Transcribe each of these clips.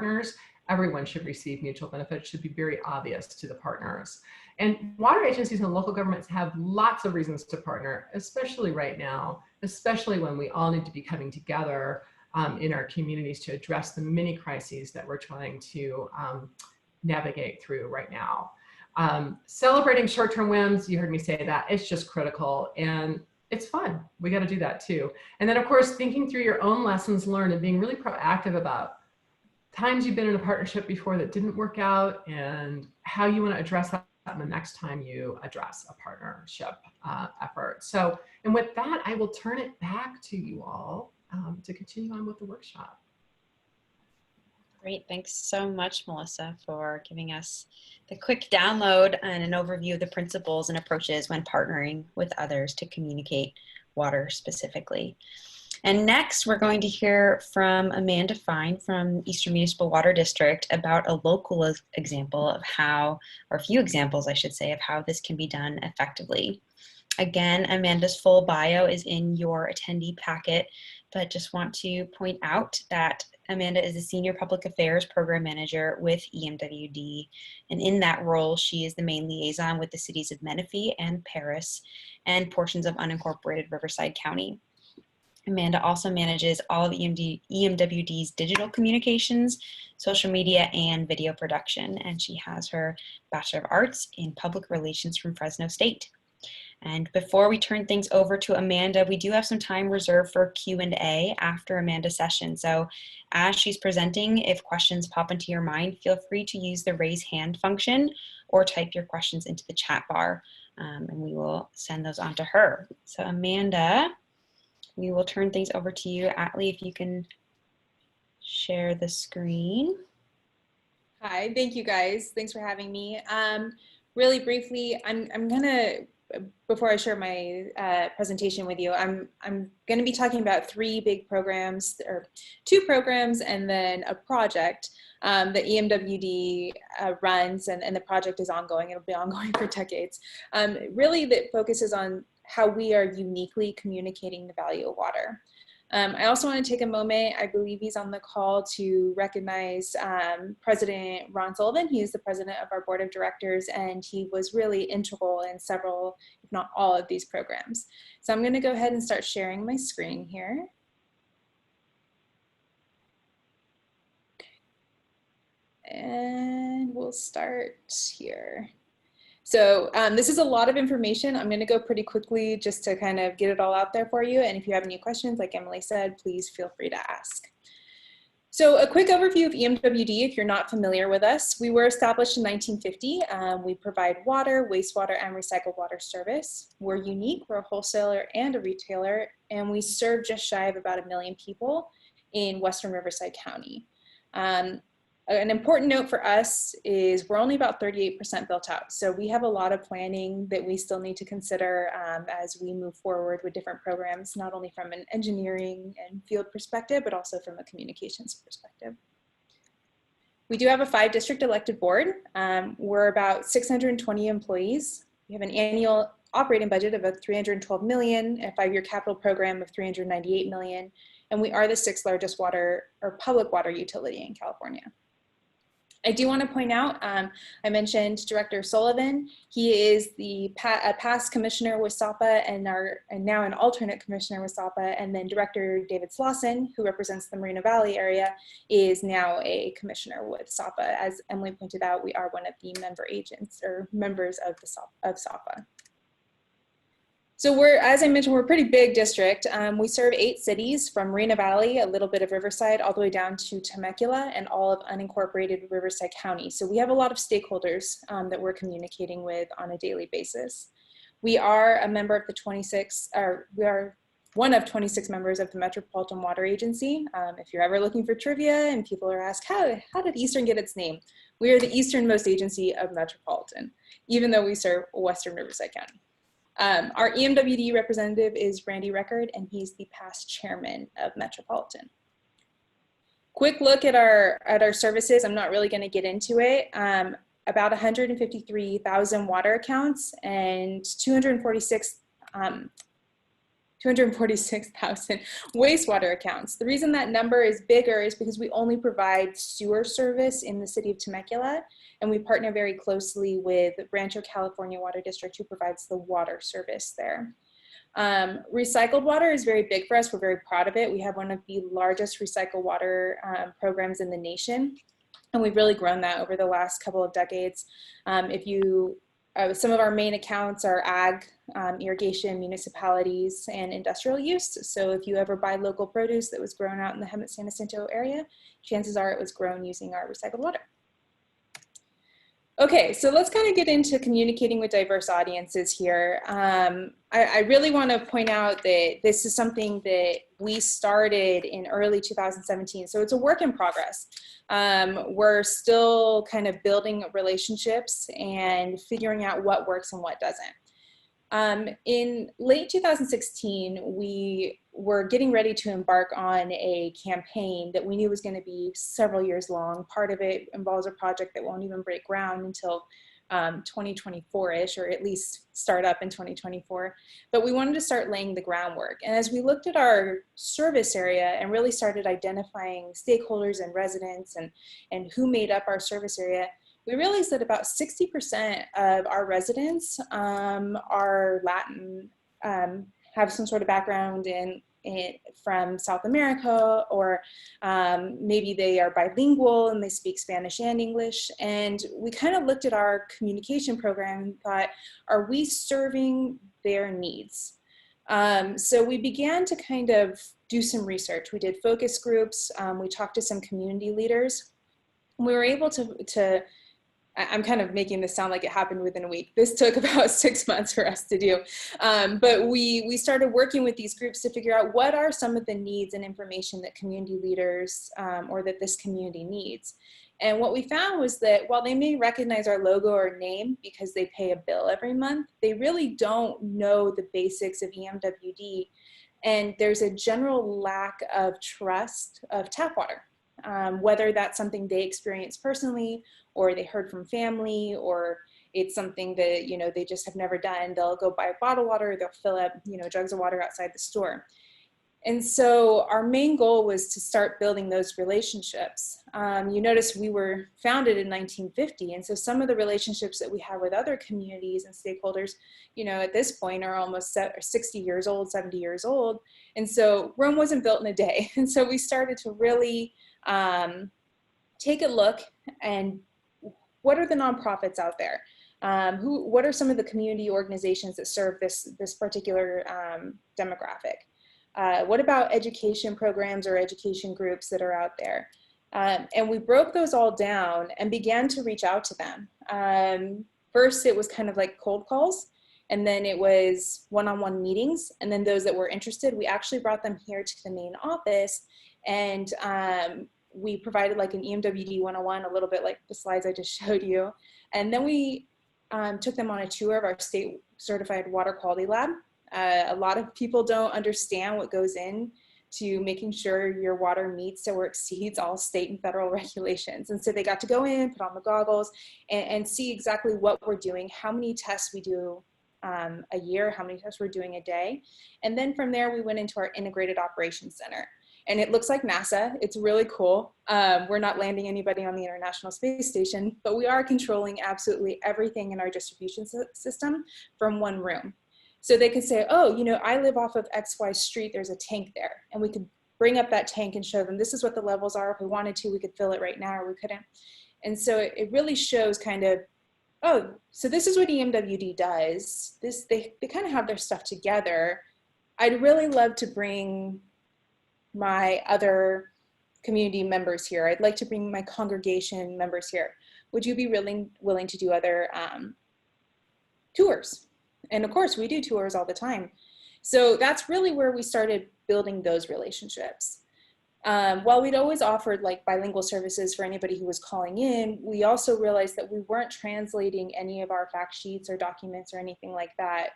partners, everyone should receive mutual benefits, should be very obvious to the partners. And water agencies and local governments have lots of reasons to partner, especially right now, especially when we all need to be coming together in our communities to address the many crises that we're trying to navigate through right now. Celebrating short-term wins, you heard me say that, it's just critical, and it's fun. We got to do that too. And then of course, thinking through your own lessons learned and being really proactive about times you've been in a partnership before that didn't work out and how you want to address that the next time you address a partnership effort. So, and with that, I will turn it back to you all to continue on with the workshop. Great, thanks so much, Melissa, for giving us the quick download and an overview of the principles and approaches when partnering with others to communicate water specifically. And next, we're going to hear from Amanda Fine from Eastern Municipal Water District about a local example of how, or a few examples, I should say, of how this can be done effectively. Again, Amanda's full bio is in your attendee packet, but just want to point out that Amanda is a Senior Public Affairs Program Manager with EMWD, and in that role, she is the main liaison with the cities of Menifee and Paris and portions of unincorporated Riverside County. Amanda also manages all of EMWD's digital communications, social media, and video production, and she has her Bachelor of Arts in Public Relations from Fresno State. And before we turn things over to Amanda, we do have some time reserved for Q&A after Amanda's session. So as she's presenting, if questions pop into your mind, feel free to use the raise hand function or type your questions into the chat bar, and we will send those on to her. So Amanda, we will turn things over to you. Atlee, if you can share the screen. Hi, thank you guys. Thanks for having me. Really briefly, I'm gonna, before I share my presentation with you, I'm gonna be talking about three big programs, or two programs and then a project that EMWD runs, and the project is ongoing. It'll be ongoing for decades. Really that focuses on how we are uniquely communicating the value of water. I also want to take a moment, I believe he's on the call, to recognize President Ron Sullivan. He is the president of our board of directors, and he was really integral in several, if not all, of these programs. So I'm going to go ahead and start sharing my screen here. And we'll start here. So this is a lot of information. I'm going to go pretty quickly just to kind of get it all out there for you. And if you have any questions, like Emily said, please feel free to ask. So a quick overview of EMWD, if you're not familiar with us. We were established in 1950. We provide water, wastewater, and recycled water service. We're unique. We're a wholesaler and a retailer, and we serve just shy of about 1 million people in Western Riverside County. An important note for us is we're only about 38% built out. So we have a lot of planning that we still need to consider as we move forward with different programs, not only from an engineering and field perspective, but also from a communications perspective. We do have a 5-district elected board. We're about 620 employees. We have an annual operating budget of $312 million, a 5-year capital program of $398 million, and we are the 6th largest water or public water utility in California. I do want to point out, I mentioned Director Sullivan. He is a past commissioner with SAPA and now an alternate commissioner with SAPA. And then Director David Slauson, who represents the Moreno Valley area, is now a commissioner with SAPA. As Emily pointed out, we are one of the member agents or members of SAPA. So as I mentioned, we're a pretty big district. We serve 8 cities from Moreno Valley, a little bit of Riverside, all the way down to Temecula and all of unincorporated Riverside County. So we have a lot of stakeholders that we're communicating with on a daily basis. We are a member of the 26, or we are one of 26 members of the Metropolitan Water Agency. If you're ever looking for trivia and people are asked, how did Eastern get its name? We are the easternmost agency of Metropolitan, even though we serve Western Riverside County. Our EMWD representative is Randy Record, and he's the past chairman of Metropolitan. Quick look at our services. I'm not really going to get into it. About 153,000 water accounts and 246 246,000 wastewater accounts. The reason that number is bigger is because we only provide sewer service in the city of Temecula, and we partner very closely with Rancho California Water District, who provides the water service there. Recycled water is very big for us. We're very proud of it. We have one of the largest recycled water programs in the nation, and we've really grown that over the last couple of decades. Some of our main accounts are ag, irrigation, municipalities, and industrial use. So if you ever buy local produce that was grown out in the Hemet-San Jacinto area, chances are it was grown using our recycled water. Okay, so let's kind of get into communicating with diverse audiences here. I really want to point out that this is something that we started in early 2017, so it's a work in progress. We're still kind of building relationships and figuring out what works and what doesn't. In late 2016, we were getting ready to embark on a campaign that we knew was going to be several years long. Part of it involves a project that won't even break ground until 2024-ish, or at least start up in 2024. But we wanted to start laying the groundwork. And as we looked at our service area and really started identifying stakeholders and residents and who made up our service area, we realized that about 60% of our residents are Latin, have some sort of background from South America, or maybe they are bilingual and they speak Spanish and English. And we kind of looked at our communication program and thought, are we serving their needs? So we began to kind of do some research. We did focus groups. We talked to some community leaders. We were able to I'm kind of making this sound like it happened within a week. This took about 6 months for us to do. But we started working with these groups to figure out what are some of the needs and information that community leaders or that this community needs. And what we found was that while they may recognize our logo or name because they pay a bill every month, they really don't know the basics of EMWD. And there's a general lack of trust of tap water, whether that's something they experience personally, or they heard from family, or it's something that, you know, they just have never done. They'll go buy bottled water, they'll fill up, you know, jugs of water outside the store. And so our main goal was to start building those relationships. You notice we were founded in 1950, and so some of the relationships that we have with other communities and stakeholders, you know, at this point are almost 60 years old, 70 years old. And so Rome wasn't built in a day. And so we started to really take a look and what are the nonprofits out there? What are some of the community organizations that serve this particular demographic? What about education programs or education groups that are out there? And we broke those all down and began to reach out to them. First, it was kind of like cold calls, and then it was one-on-one meetings. And then those that were interested, we actually brought them here to the main office, and we provided like an EMWD 101, a little bit like the slides I just showed you. And then we took them on a tour of our state certified water quality lab. A lot of people don't understand what goes in to making sure your water meets or exceeds all state and federal regulations. And so they got to go in, put on the goggles, and see exactly what we're doing, how many tests we do a year, how many tests we're doing a day. And then from there, we went into our integrated operations center. And it looks like NASA. It's really cool. We're not landing anybody on the International Space Station, but we are controlling absolutely everything in our distribution system from one room. So they could say, oh, you know, I live off of XY street, there's a tank there. And we could bring up that tank and show them this is what the levels are. If we wanted to, we could fill it right now, or we couldn't. And so it really shows kind of, oh, so this is what EMWD does. They kind of have their stuff together. I'd really love to bring my other community members here. I'd like to bring my congregation members here. Would you be willing to do other tours? And of course, we do tours all the time. So that's really where we started building those relationships. While we'd always offered like bilingual services for anybody who was calling in, we also realized that we weren't translating any of our fact sheets or documents or anything like that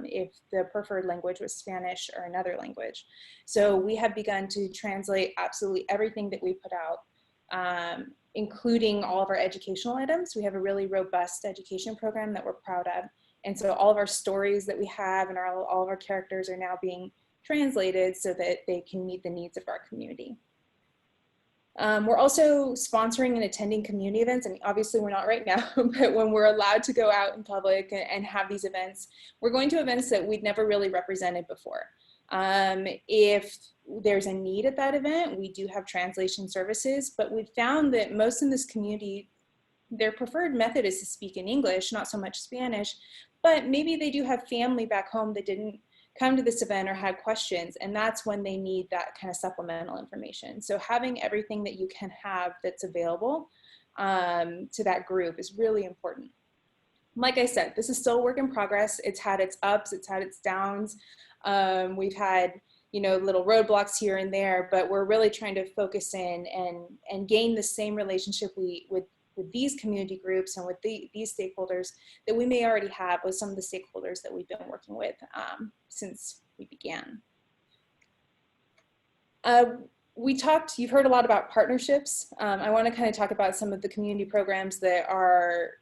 if the preferred language was Spanish or another language. So we have begun to translate absolutely everything that we put out, including all of our educational items. We have a really robust education program that we're proud of. And so all of our stories that we have and all of our characters are now being translated so that they can meet the needs of our community. We're also sponsoring and attending community events, and obviously we're not right now, but when we're allowed to go out in public and have these events, we're going to events that we'd never really represented before. If there's a need at that event, we do have translation services, but we've found that most in this community, their preferred method is to speak in English, not so much Spanish, but maybe they do have family back home that didn't come to this event or had questions, and that's when they need that kind of supplemental information. So having everything that you can have that's available to that group is really important. Like I said, this is still a work in progress. It's had its ups, it's had its downs. We've had, you know, little roadblocks here and there, but we're really trying to focus in and gain the same relationship with these community groups and with these stakeholders that we may already have with some of the stakeholders that we've been working with since we began. You've heard a lot about partnerships. I want to kind of talk about some of the community programs that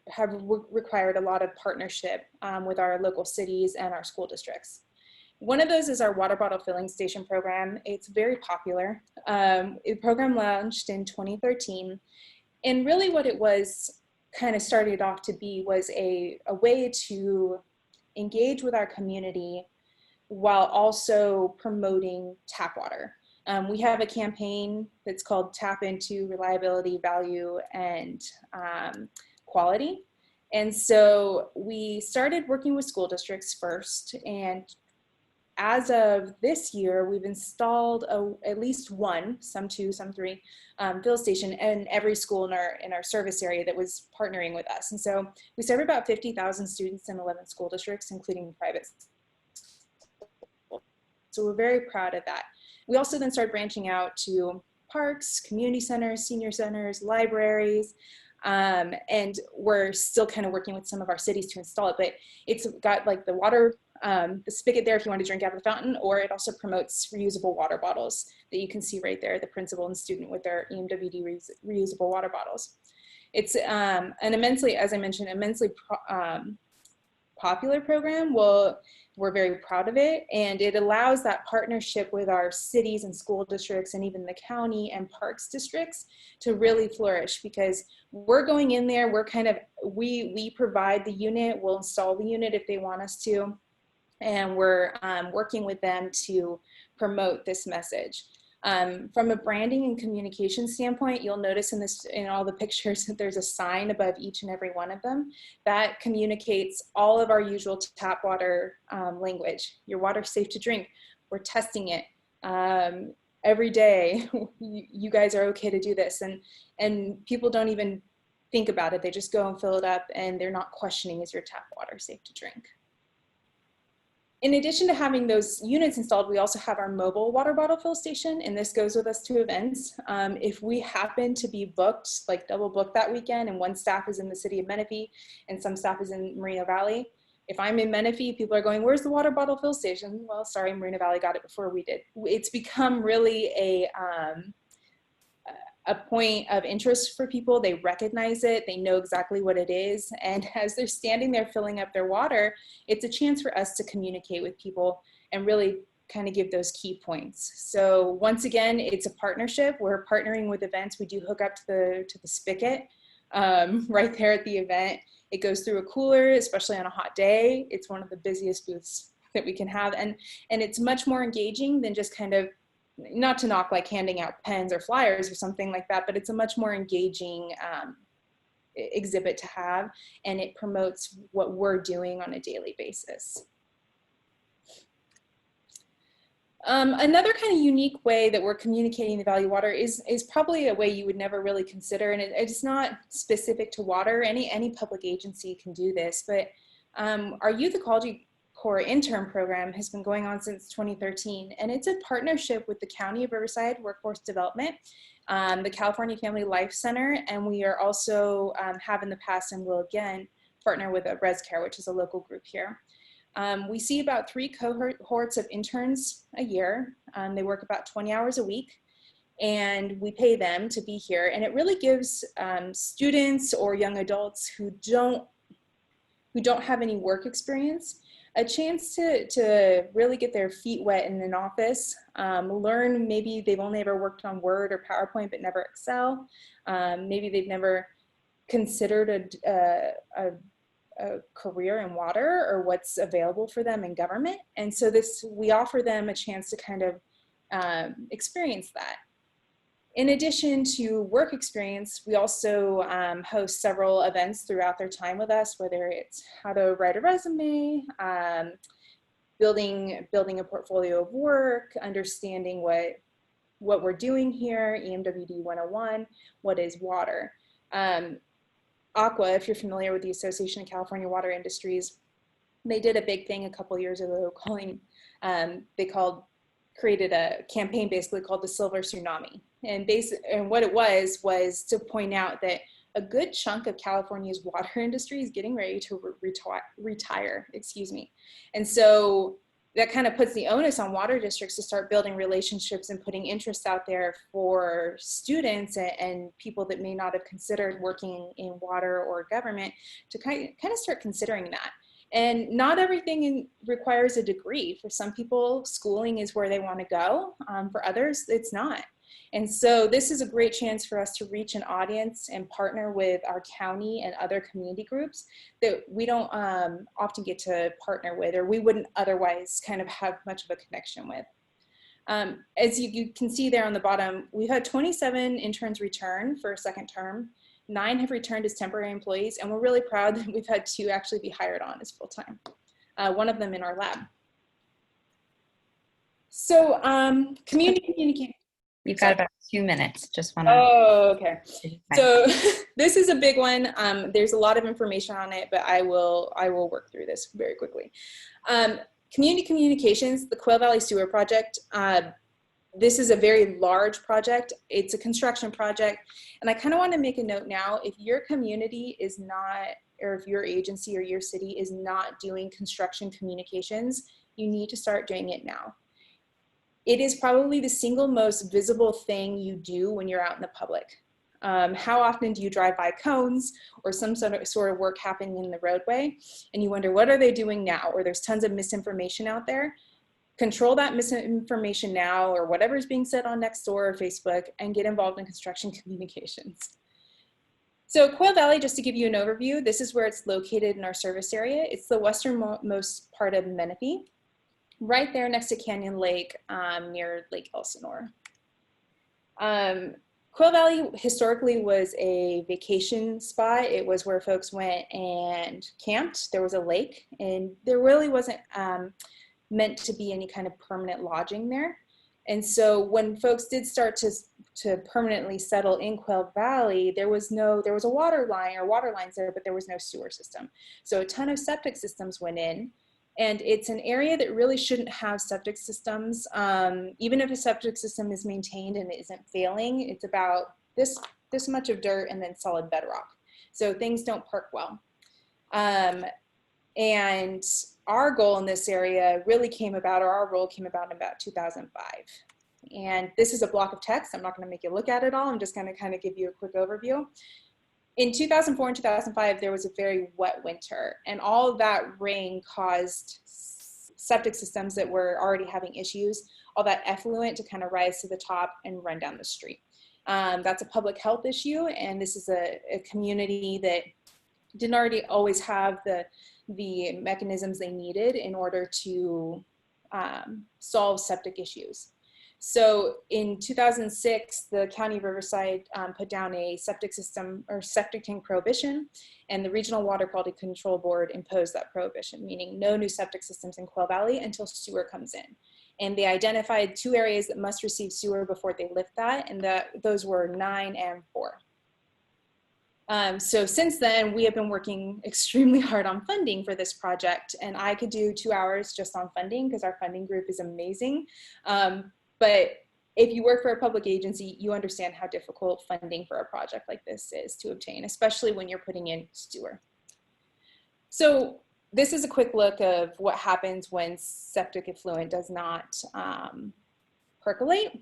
have required a lot of partnership with our local cities and our school districts. One of those is our water bottle filling station program. It's very popular. The program launched in 2013. And really what it was kind of started off to be was a way to engage with our community while also promoting tap water. We have a campaign that's called Tap Into Reliability, Value, and Quality. And so we started working with school districts first, and as of this year, we've installed at least one, some two, some three, fill station in every school in our service area that was partnering with us. And so we serve about 50,000 students in 11 school districts, including private schools. So we're very proud of that. We also then started branching out to parks, community centers, senior centers, libraries, and we're still kind of working with some of our cities to install it, but it's got like the water, the spigot there if you want to drink out of the fountain, or it also promotes reusable water bottles that you can see right there, the principal and student with their EMWD reusable water bottles. It's an immensely, as I mentioned, immensely popular program. We're very proud of it, and it allows that partnership with our cities and school districts and even the county and parks districts to really flourish, because we're going in there, we're kind of, we provide the unit, we'll install the unit if they want us to, and we're working with them to promote this message. From a branding and communication standpoint, you'll notice in all the pictures that there's a sign above each and every one of them that communicates all of our usual tap water language. Your water's safe to drink. We're testing it every day. You guys are okay to do this, and people don't even think about it. They just go and fill it up, and they're not questioning, is your tap water safe to drink? In addition to having those units installed, we also have our mobile water bottle fill station, and this goes with us to events. If we happen to be booked, like double booked that weekend, and one staff is in the city of Menifee and some staff is in Moreno Valley, if I'm in Menifee, people are going, where's the water bottle fill station? Well, sorry, Moreno Valley got it before we did. It's become really a point of interest for people. They recognize it, they know exactly what it is, and as they're standing there filling up their water, it's a chance for us to communicate with people and really kind of give those key points. So once again, it's a partnership. We're partnering with events. We do hook up to the spigot right there at the event. It goes through a cooler, especially on a hot day. It's one of the busiest booths that we can have, and it's much more engaging than just kind of, not to knock like handing out pens or flyers or something like that, but it's a much more engaging exhibit to have, and it promotes what we're doing on a daily basis. Another kind of unique way that we're communicating the value of water is probably a way you would never really consider, and it's not specific to water. Any public agency can do this, but our Youth Ecology Corps intern program has been going on since 2013, and it's a partnership with the County of Riverside Workforce Development, the California Family Life Center, and we are also have in the past and will again partner with ResCare, which is a local group here. We see about 3 cohorts of interns a year. They work about 20 hours a week, and we pay them to be here, and it really gives students or young adults who don't have any work experience a chance to really get their feet wet in an office, learn, maybe they've only ever worked on Word or PowerPoint but never Excel. Maybe they've never considered a career in water or what's available for them in government. And so we offer them a chance to kind of experience that. In addition to work experience, we also host several events throughout their time with us, whether it's how to write a resume, building a portfolio of work, understanding what we're doing here, EMWD 101, what is water. ACWA, if you're familiar with the Association of California Water Industries, they did a big thing a couple years ago calling, created a campaign basically called the Silver Tsunami. And what it was to point out that a good chunk of California's water industry is getting ready to retire, excuse me. And so that kind of puts the onus on water districts to start building relationships and putting interest out there for students and people that may not have considered working in water or government to kind of start considering that. And not everything requires a degree. For some people, schooling is where they want to go. For others, it's not. And so this is a great chance for us to reach an audience and partner with our county and other community groups that we don't often get to partner with, or we wouldn't otherwise kind of have much of a connection with. As you can see there on the bottom, we've had 27 interns return for a second term. 9 have returned as temporary employees, and we're really proud that we've had 2 actually be hired on as full-time, one of them in our lab. So community communication. You've got about 2 minutes, just want to. Oh, okay. So this is a big one. There's a lot of information on it, but I will work through this very quickly. Community communications, the Quail Valley Sewer Project. This is a very large project. It's a construction project. And I kind of want to make a note now, if your community is not, or if your agency or your city is not doing construction communications, you need to start doing it now. It is probably the single most visible thing you do when you're out in the public. How often do you drive by cones or some sort of work happening in the roadway and you wonder, what are they doing now? Or there's tons of misinformation out there. Control that misinformation now, or whatever is being said on Nextdoor or Facebook, and get involved in construction communications. So Quail Valley, just to give you an overview, this is where it's located in our service area. It's the westernmost part of Menifee, right there next to Canyon Lake, near Lake Elsinore. Quail Valley historically was a vacation spot. It was where folks went and camped. There was a lake, and there really wasn't meant to be any kind of permanent lodging there. And so when folks did start to permanently settle in Quail Valley, there was a water line or water lines there, but there was no sewer system. So a ton of septic systems went in, and it's an area that really shouldn't have septic systems. Even if a septic system is maintained and it isn't failing, it's about this much of dirt and then solid bedrock. So things don't perk well. And our goal in this area really came about, or our role came about in about 2005. And this is a block of text. I'm not going to make you look at it all. I'm just going to kind of give you a quick overview. In 2004 and 2005, there was a very wet winter, and all of that rain caused septic systems that were already having issues, all that effluent to kind of rise to the top and run down the street. That's a public health issue, and this is a community that didn't already always have the mechanisms they needed in order to solve septic issues. So in 2006, the County of Riverside put down a septic system or septic tank prohibition, and the Regional Water Quality Control Board imposed that prohibition, meaning no new septic systems in Quail Valley until sewer comes in. And they identified 2 areas that must receive sewer before they lift that, and those were 9 and 4. So since then, we have been working extremely hard on funding for this project, and I could do 2 hours just on funding because our funding group is amazing. But if you work for a public agency, you understand how difficult funding for a project like this is to obtain, especially when you're putting in sewer. So this is a quick look of what happens when septic effluent does not percolate.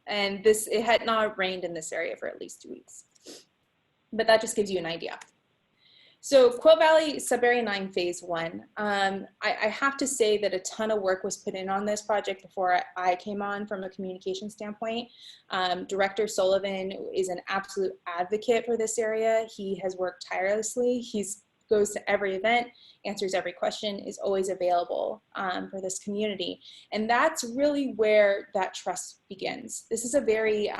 And it had not rained in this area for at least 2 weeks. But that just gives you an idea. So Quill Valley Sudbury 9 Phase 1. I have to say that a ton of work was put in on this project before I came on from a communication standpoint. Director Sullivan is an absolute advocate for this area. He has worked tirelessly. He's goes to every event, answers every question, is always available for this community. And that's really where that trust begins. This is a very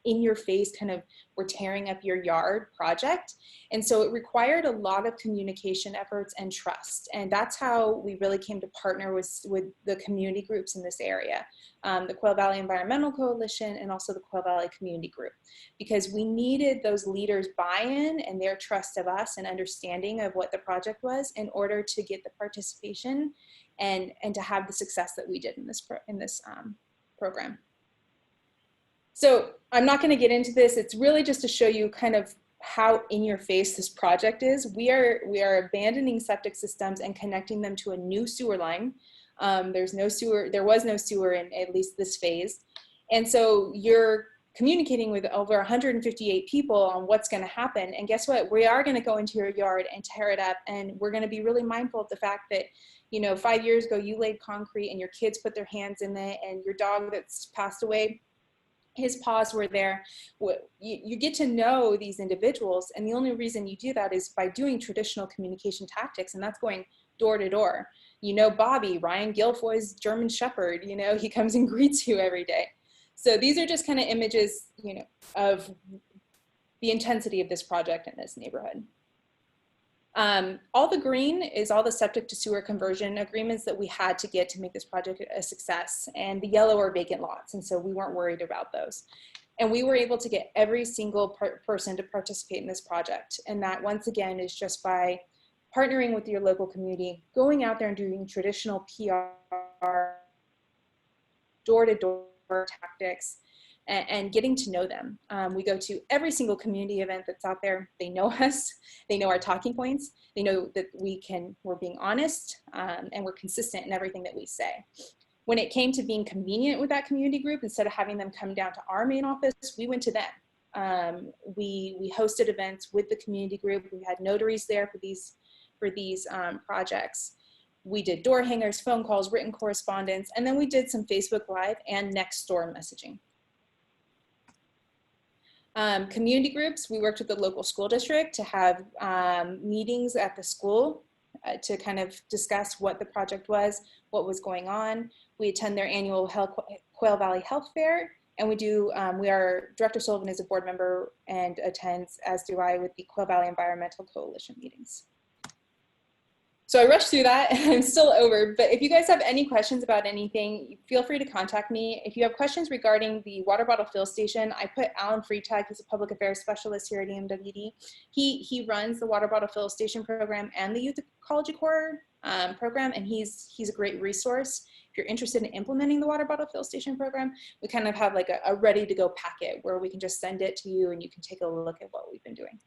in-your-face kind of, we're tearing up your yard project. And so it required a lot of communication efforts and trust. And that's how we really came to partner with the community groups in this area, the Quail Valley Environmental Coalition and also the Quail Valley Community Group, because we needed those leaders' buy-in and their trust of us and understanding of what the project was in order to get the participation and to have the success that we did in this program. So I'm not going to get into this. It's really just to show you kind of how in your face this project is. We are abandoning septic systems and connecting them to a new sewer line. There was no sewer in at least this phase. And so you're communicating with over 158 people on what's going to happen. And guess what? We are going to go into your yard and tear it up. And we're going to be really mindful of the fact that, you know, 5 years ago, you laid concrete and your kids put their hands in it, and your dog that's passed away, his paws were there. You get to know these individuals, and the only reason you do that is by doing traditional communication tactics, and that's going door to door. You know Bobby, Ryan Guilfoy's German Shepherd, you know, he comes and greets you every day. So these are just kind of images, you know, of the intensity of this project in this neighborhood. All the green is all the septic to sewer conversion agreements that we had to get to make this project a success, and the yellow are vacant lots, and so we weren't worried about those. And we were able to get every single person to participate in this project, and that once again is just by partnering with your local community, going out there and doing traditional PR, door-to-door tactics, and getting to know them. We go to every single community event that's out there. They know us, they know our talking points, they know that we're being honest, and we're consistent in everything that we say. When it came to being convenient with that community group, instead of having them come down to our main office, we went to them. We hosted events with the community group. We had notaries there for these projects. We did door hangers, phone calls, written correspondence, and then we did some Facebook Live and next door messaging. Community groups, we worked with the local school district to have meetings at the school to kind of discuss what the project was, what was going on. We attend their annual Quail Valley Health Fair, and Director Sullivan is a board member and attends, as do I, with the Quail Valley Environmental Coalition meetings. So I rushed through that and I'm still over, but if you guys have any questions about anything, feel free to contact me. If you have questions regarding the water bottle fill station, I put Alan Freitag, who's a public affairs specialist here at EMWD. He runs the water bottle fill station program and the youth ecology corps program, and he's a great resource. If you're interested in implementing the water bottle fill station program, we kind of have like a ready to go packet where we can just send it to you and you can take a look at what we've been doing.